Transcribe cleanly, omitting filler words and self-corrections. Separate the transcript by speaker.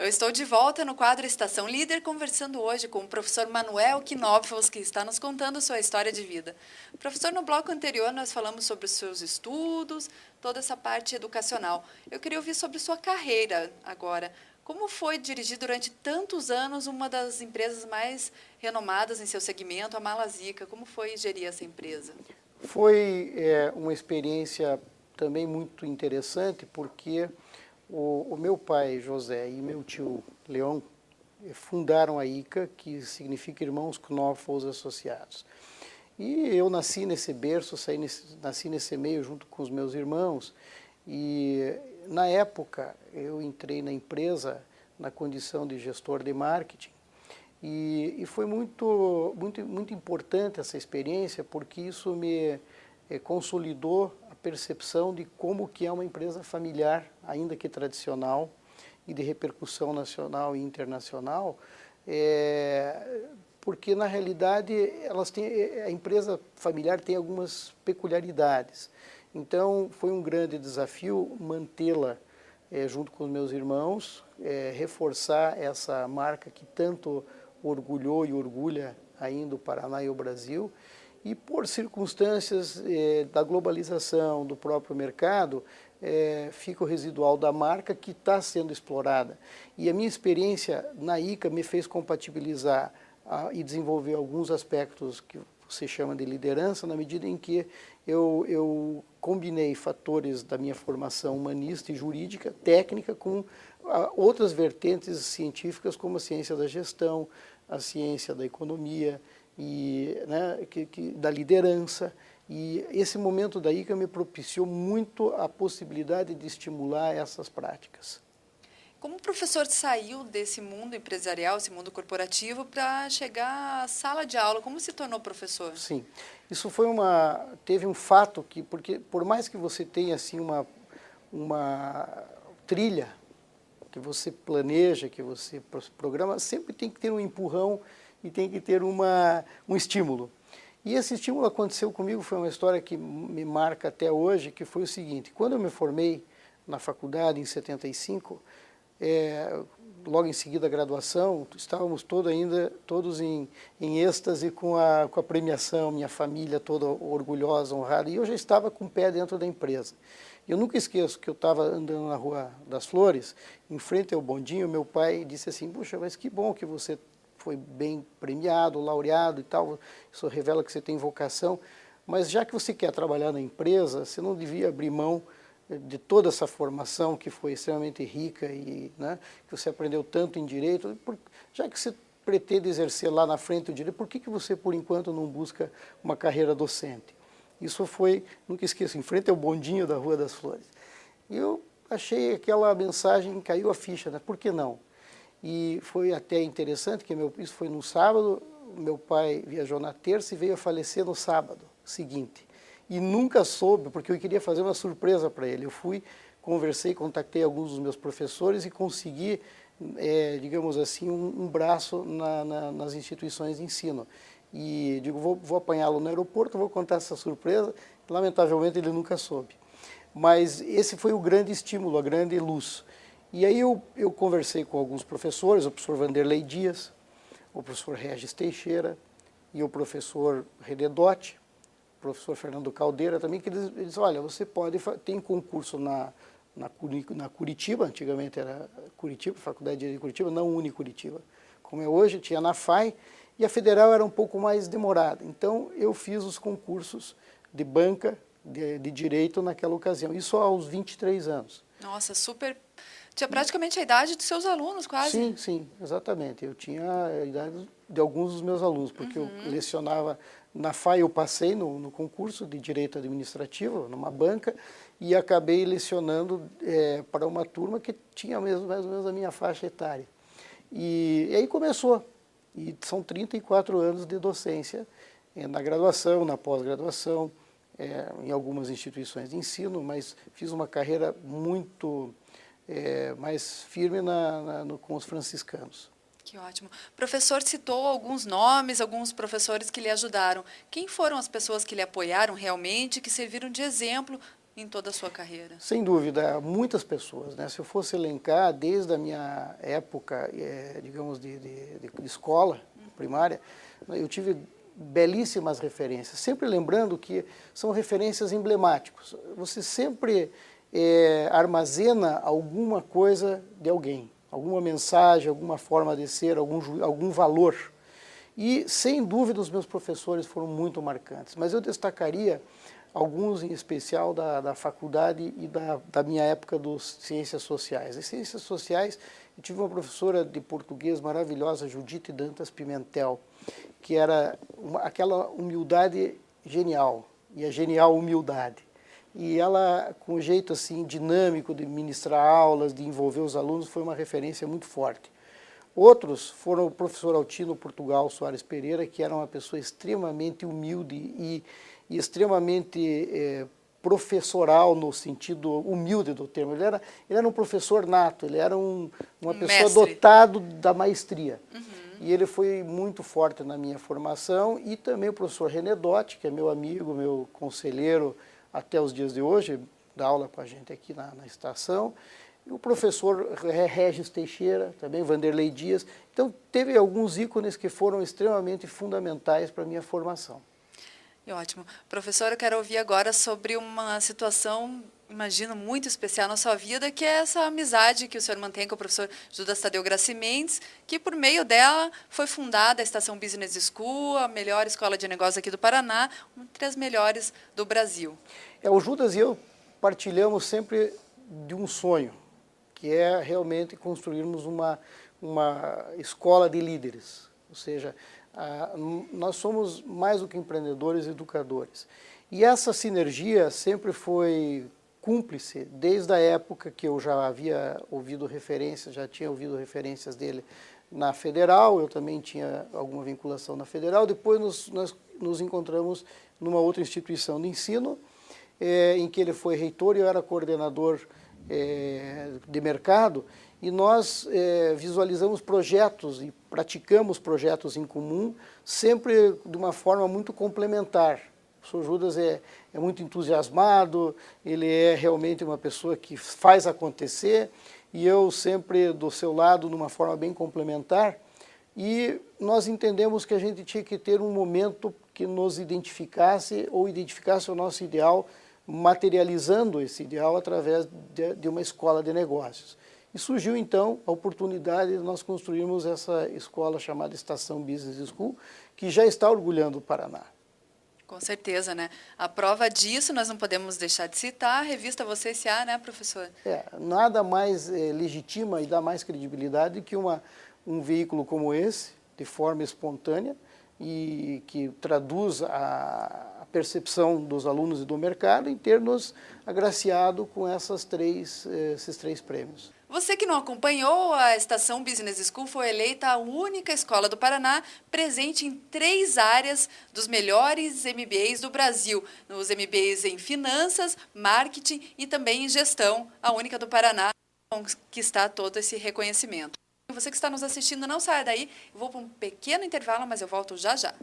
Speaker 1: Eu estou de volta no quadro Estação Líder, conversando hoje com o professor Manuel Knopfels, que está nos contando sua história de vida. Professor, no bloco anterior nós falamos sobre os seus estudos, toda essa parte educacional. Eu queria ouvir sobre sua carreira agora. Como foi dirigir durante tantos anos uma das empresas mais renomadas em seu segmento, a Malazica? Como foi gerir essa empresa?
Speaker 2: Foi uma experiência também muito interessante, porque o meu pai, José, e meu tio, Leão, fundaram a ICA, que significa Irmãos Knopfels Associados. E eu nasci nesse berço, nasci nesse meio junto com os meus irmãos, e na época eu entrei na empresa na condição de gestor de marketing, e foi muito importante essa experiência, porque isso me consolidou a percepção de como que é uma empresa familiar, ainda que tradicional, e de repercussão nacional e internacional, porque na realidade a empresa familiar tem algumas peculiaridades. Então foi um grande desafio mantê-la junto com os meus irmãos, reforçar essa marca que tanto orgulhou e orgulha ainda o Paraná e o Brasil, e por circunstâncias da globalização do próprio mercado, fica o residual da marca que está sendo explorada. E a minha experiência na ICA me fez compatibilizar e desenvolver alguns aspectos que você chama de liderança, na medida em que eu combinei fatores da minha formação humanista e jurídica, técnica, com outras vertentes científicas, como a ciência da gestão, a ciência da economia, e, da liderança. E esse momento da ICA me propiciou muito a possibilidade de estimular essas práticas.
Speaker 1: Como o professor saiu desse mundo empresarial, esse mundo corporativo, para chegar à sala de aula? Como se tornou professor?
Speaker 2: Sim, isso teve um fato que, porque por mais que você tenha assim uma trilha, que você planeja, que você programa, sempre tem que ter um empurrão e tem que ter um estímulo. E esse estímulo aconteceu comigo, foi uma história que me marca até hoje, que foi o seguinte: quando eu me formei na faculdade em 75, logo em seguida a graduação, estávamos todos em êxtase com a premiação, minha família toda orgulhosa, honrada, e eu já estava com o pé dentro da empresa. Eu nunca esqueço que eu estava andando na Rua das Flores, em frente ao bondinho, meu pai disse assim: puxa, mas que bom que você foi bem premiado, laureado e tal, isso revela que você tem vocação, mas já que você quer trabalhar na empresa, você não devia abrir mão de toda essa formação que foi extremamente rica e que você aprendeu tanto em direito, já que você pretende exercer lá na frente o direito, por que você, por enquanto, não busca uma carreira docente? Isso foi, nunca esqueço, em frente ao bondinho da Rua das Flores. E eu achei aquela mensagem, caiu a ficha, né? Por que não? E foi até interessante, que isso foi no sábado, meu pai viajou na terça e veio a falecer no sábado seguinte. E nunca soube, porque eu queria fazer uma surpresa para ele. Eu fui, conversei, contactei alguns dos meus professores e consegui, digamos assim, um braço nas instituições de ensino. E digo, vou apanhá-lo no aeroporto, vou contar essa surpresa. Lamentavelmente ele nunca soube. Mas esse foi o grande estímulo, a grande luz. E aí eu conversei com alguns professores, o professor Vanderlei Dias, o professor Regis Teixeira e o professor Rededotti, o professor Fernando Caldeira também, que eles olha, você tem concurso na Curitiba, antigamente era Curitiba, Faculdade de Direito de Curitiba, não Unicuritiba, como é hoje, tinha na FAI, e a Federal era um pouco mais demorada. Então eu fiz os concursos de banca de direito naquela ocasião, isso aos 23 anos.
Speaker 1: Nossa, super... Tinha praticamente a idade dos seus alunos, quase.
Speaker 2: Sim, exatamente. Eu tinha a idade de alguns dos meus alunos, porque eu lecionava na FAI, eu passei no concurso de Direito Administrativo, numa banca, e acabei lecionando para uma turma que tinha mais ou menos a minha faixa etária. E aí começou, e são 34 anos de docência, na graduação, na pós-graduação, em algumas instituições de ensino, mas fiz uma carreira muito... mais firme com os franciscanos.
Speaker 1: Que ótimo. O professor citou alguns nomes, alguns professores que lhe ajudaram. Quem foram as pessoas que lhe apoiaram realmente, que serviram de exemplo em toda a sua carreira?
Speaker 2: Sem dúvida, muitas pessoas, né? Se eu fosse elencar, desde a minha época, digamos, de escola primária, eu tive belíssimas referências, sempre lembrando que são referências emblemáticas. Você sempre armazena alguma coisa de alguém, alguma mensagem, alguma forma de ser, algum valor. E, sem dúvida, os meus professores foram muito marcantes, mas eu destacaria alguns em especial da faculdade e da minha época dos Ciências Sociais. As Ciências Sociais, eu tive uma professora de português maravilhosa, Judite Dantas Pimentel, que era aquela humildade genial, e a genial humildade. E ela, com um jeito assim dinâmico de ministrar aulas, de envolver os alunos, foi uma referência muito forte. Outros foram o professor Altino Portugal Soares Pereira, que era uma pessoa extremamente humilde e extremamente professoral no sentido humilde do termo. Ele era um professor nato, ele era uma pessoa
Speaker 1: mestre.
Speaker 2: dotado da maestria. E ele foi muito forte na minha formação, e também o professor René Dotti, que é meu amigo, meu conselheiro até os dias de hoje, dá aula com a gente aqui na estação, e o professor Regis Teixeira, também Vanderlei Dias. Então, teve alguns ícones que foram extremamente fundamentais para a minha formação.
Speaker 1: Ótimo. Professor, eu quero ouvir agora sobre uma situação, imagino, muito especial na sua vida, que é essa amizade que o senhor mantém com o professor Judas Tadeu Graci Mendes, que por meio dela foi fundada a Estação Business School, a melhor escola de negócios aqui do Paraná, uma das melhores do Brasil.
Speaker 2: O Judas e eu partilhamos sempre de um sonho, que é realmente construirmos uma escola de líderes, ou seja, nós somos mais do que empreendedores e educadores. E essa sinergia sempre foi cúmplice, desde a época que eu já havia ouvido referências, já tinha ouvido referências dele na Federal, eu também tinha alguma vinculação na Federal. Depois nós nos encontramos numa outra instituição de ensino, em que ele foi reitor e eu era coordenador de mercado, e nós visualizamos projetos e praticamos projetos em comum, sempre de uma forma muito complementar. O Sr. Judas é muito entusiasmado, ele é realmente uma pessoa que faz acontecer, e eu sempre do seu lado, de uma forma bem complementar, e nós entendemos que a gente tinha que ter um momento que nos identificasse, ou identificasse o nosso ideal, materializando esse ideal através de uma escola de negócios. E surgiu, então, a oportunidade de nós construirmos essa escola chamada Estação Business School, que já está orgulhando o Paraná.
Speaker 1: Com certeza, né? A prova disso, nós não podemos deixar de citar a revista Você S.A., né, professor?
Speaker 2: Nada mais legitima e dá mais credibilidade que um veículo como esse, de forma espontânea, e que traduz a percepção dos alunos e do mercado, em ter nos agraciado com esses três prêmios.
Speaker 1: Você que não acompanhou, a Estação Business School foi eleita a única escola do Paraná presente em 3 áreas dos melhores MBAs do Brasil. Nos MBAs em Finanças, Marketing e também em Gestão, a única do Paraná a conquistar todo esse reconhecimento. Você que está nos assistindo, não saia daí. Eu vou para um pequeno intervalo, mas eu volto já já.